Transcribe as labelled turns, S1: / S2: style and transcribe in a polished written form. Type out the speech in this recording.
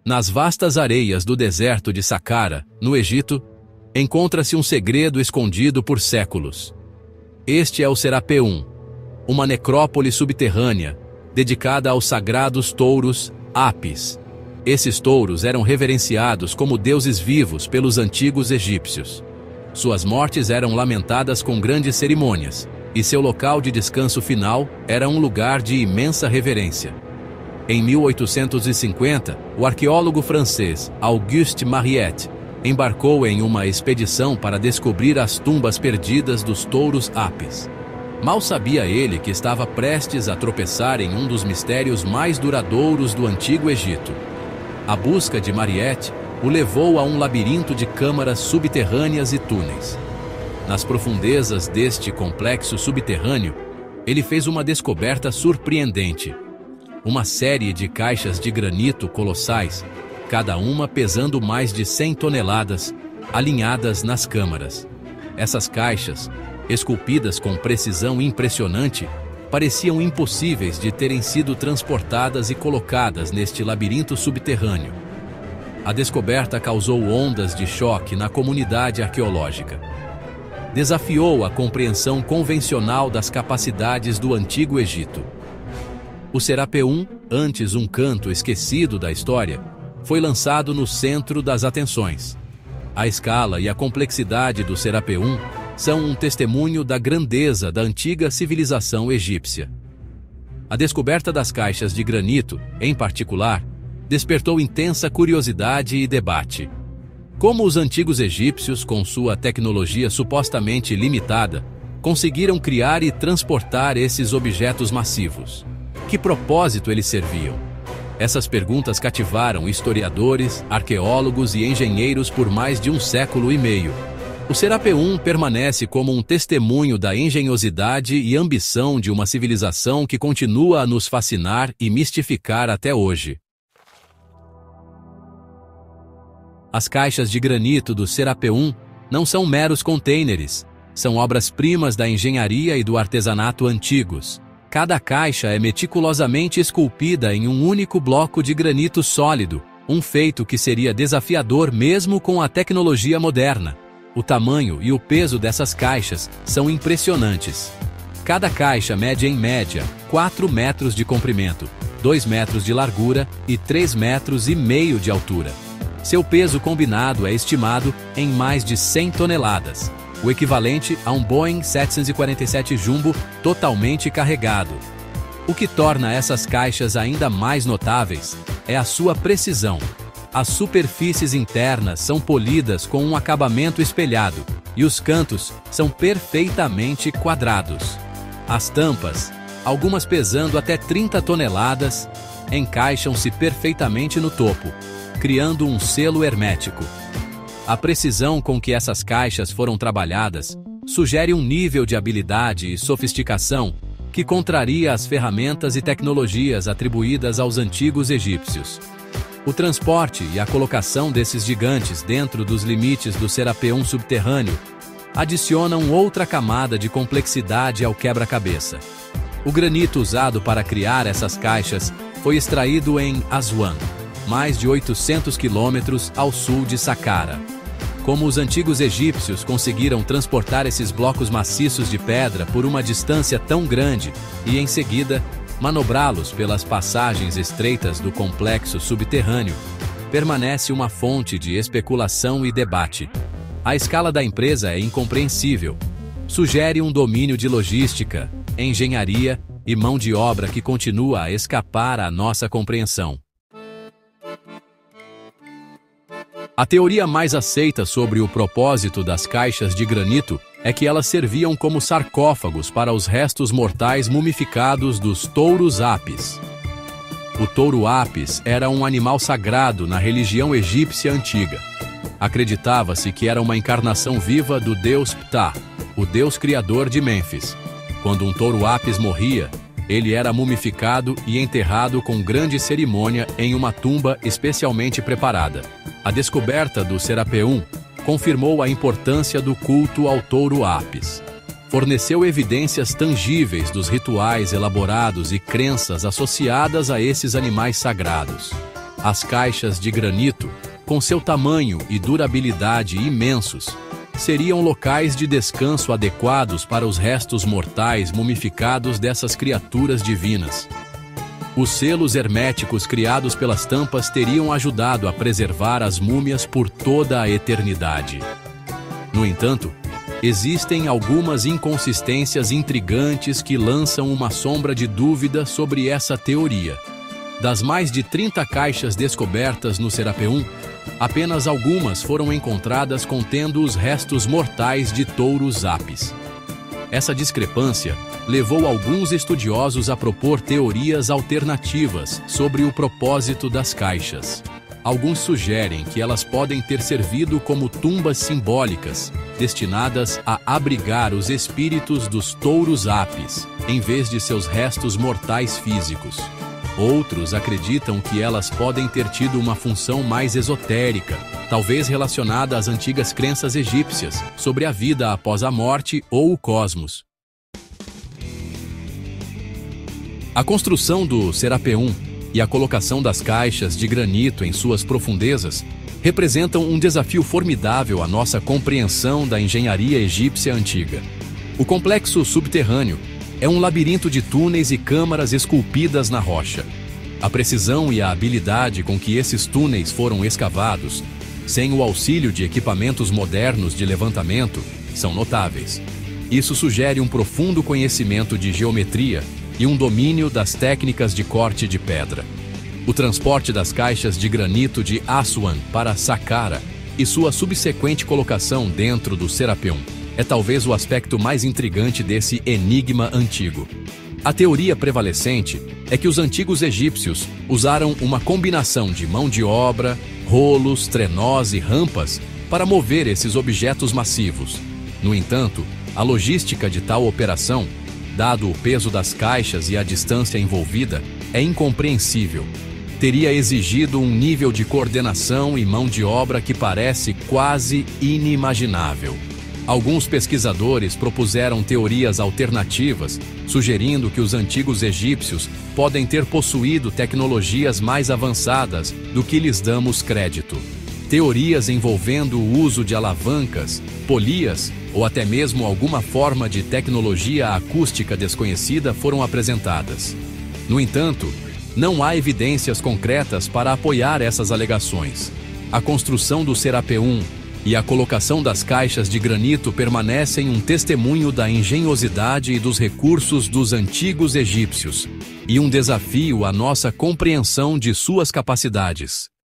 S1: Nas vastas areias do deserto de Saqqara, no Egito, encontra-se um segredo escondido por séculos. Este é o Serapeum, uma necrópole subterrânea dedicada aos sagrados touros Apis. Esses touros eram reverenciados como deuses vivos pelos antigos egípcios. Suas mortes eram lamentadas com grandes cerimônias, e seu local de descanso final era um lugar de imensa reverência. Em 1850, o arqueólogo francês Auguste Mariette embarcou em uma expedição para descobrir as tumbas perdidas dos touros Apis. Mal sabia ele que estava prestes a tropeçar em um dos mistérios mais duradouros do Antigo Egito. A busca de Mariette o levou a um labirinto de câmaras subterrâneas e túneis. Nas profundezas deste complexo subterrâneo, ele fez uma descoberta surpreendente. Uma série de caixas de granito colossais, cada uma pesando mais de 100 toneladas, alinhadas nas câmaras. Essas caixas, esculpidas com precisão impressionante, pareciam impossíveis de terem sido transportadas e colocadas neste labirinto subterrâneo. A descoberta causou ondas de choque na comunidade arqueológica. Desafiou a compreensão convencional das capacidades do Antigo Egito. O Serapeum, antes um canto esquecido da história, foi lançado no centro das atenções. A escala e a complexidade do Serapeum são um testemunho da grandeza da antiga civilização egípcia. A descoberta das caixas de granito, em particular, despertou intensa curiosidade e debate. Como os antigos egípcios, com sua tecnologia supostamente limitada, conseguiram criar e transportar esses objetos massivos? Que propósito eles serviam? Essas perguntas cativaram historiadores, arqueólogos e engenheiros por mais de um século e meio. O Serapeum permanece como um testemunho da engenhosidade e ambição de uma civilização que continua a nos fascinar e mistificar até hoje. As caixas de granito do Serapeum não são meros contêineres, são obras-primas da engenharia e do artesanato antigos. Cada caixa é meticulosamente esculpida em um único bloco de granito sólido, um feito que seria desafiador mesmo com a tecnologia moderna. O tamanho e o peso dessas caixas são impressionantes. Cada caixa mede em média 4 metros de comprimento, 2 metros de largura e 3,5 metros de altura. Seu peso combinado é estimado em mais de 100 toneladas, o equivalente a um Boeing 747 Jumbo totalmente carregado. O que torna essas caixas ainda mais notáveis é a sua precisão. As superfícies internas são polidas com um acabamento espelhado e os cantos são perfeitamente quadrados. As tampas, algumas pesando até 30 toneladas, encaixam-se perfeitamente no topo, criando um selo hermético. A precisão com que essas caixas foram trabalhadas sugere um nível de habilidade e sofisticação que contraria as ferramentas e tecnologias atribuídas aos antigos egípcios. O transporte e a colocação desses gigantes dentro dos limites do Serapeum subterrâneo adicionam outra camada de complexidade ao quebra-cabeça. O granito usado para criar essas caixas foi extraído em Aswan, mais de 800 quilômetros ao sul de Saqqara. Como os antigos egípcios conseguiram transportar esses blocos maciços de pedra por uma distância tão grande e, em seguida, manobrá-los pelas passagens estreitas do complexo subterrâneo, permanece uma fonte de especulação e debate. A escala da empresa é incompreensível. Sugere um domínio de logística, engenharia e mão de obra que continua a escapar à nossa compreensão. A teoria mais aceita sobre o propósito das caixas de granito é que elas serviam como sarcófagos para os restos mortais mumificados dos touros Apis. O touro Apis era um animal sagrado na religião egípcia antiga. Acreditava-se que era uma encarnação viva do deus Ptah, o deus criador de Mênfis. Quando um touro Apis morria, ele era mumificado e enterrado com grande cerimônia em uma tumba especialmente preparada. A descoberta do Serapeum confirmou a importância do culto ao touro Apis. Forneceu evidências tangíveis dos rituais elaborados e crenças associadas a esses animais sagrados. As caixas de granito, com seu tamanho e durabilidade imensos, seriam locais de descanso adequados para os restos mortais mumificados dessas criaturas divinas. Os selos herméticos criados pelas tampas teriam ajudado a preservar as múmias por toda a eternidade. No entanto, existem algumas inconsistências intrigantes que lançam uma sombra de dúvida sobre essa teoria. Das mais de 30 caixas descobertas no Serapeum, apenas algumas foram encontradas contendo os restos mortais de Taurus apis. Essa discrepância levou alguns estudiosos a propor teorias alternativas sobre o propósito das caixas. Alguns sugerem que elas podem ter servido como tumbas simbólicas, destinadas a abrigar os espíritos dos Taurus apis, em vez de seus restos mortais físicos. Outros acreditam que elas podem ter tido uma função mais esotérica, talvez relacionada às antigas crenças egípcias sobre a vida após a morte ou o cosmos. A construção do Serapeum e a colocação das caixas de granito em suas profundezas representam um desafio formidável à nossa compreensão da engenharia egípcia antiga. O complexo subterrâneo é um labirinto de túneis e câmaras esculpidas na rocha. A precisão e a habilidade com que esses túneis foram escavados, sem o auxílio de equipamentos modernos de levantamento, são notáveis. Isso sugere um profundo conhecimento de geometria e um domínio das técnicas de corte de pedra. O transporte das caixas de granito de Aswan para Saqqara e sua subsequente colocação dentro do Serapeum é talvez o aspecto mais intrigante desse enigma antigo. A teoria prevalecente é que os antigos egípcios usaram uma combinação de mão de obra, rolos, trenós e rampas para mover esses objetos massivos. No entanto, a logística de tal operação, dado o peso das caixas e a distância envolvida, é incompreensível. Teria exigido um nível de coordenação e mão de obra que parece quase inimaginável. Alguns pesquisadores propuseram teorias alternativas, sugerindo que os antigos egípcios podem ter possuído tecnologias mais avançadas do que lhes damos crédito. Teorias envolvendo o uso de alavancas, polias ou até mesmo alguma forma de tecnologia acústica desconhecida foram apresentadas. No entanto, não há evidências concretas para apoiar essas alegações. A construção do Serapeum e a colocação das caixas de granito permanecem um testemunho da engenhosidade e dos recursos dos antigos egípcios, e um desafio à nossa compreensão de suas capacidades.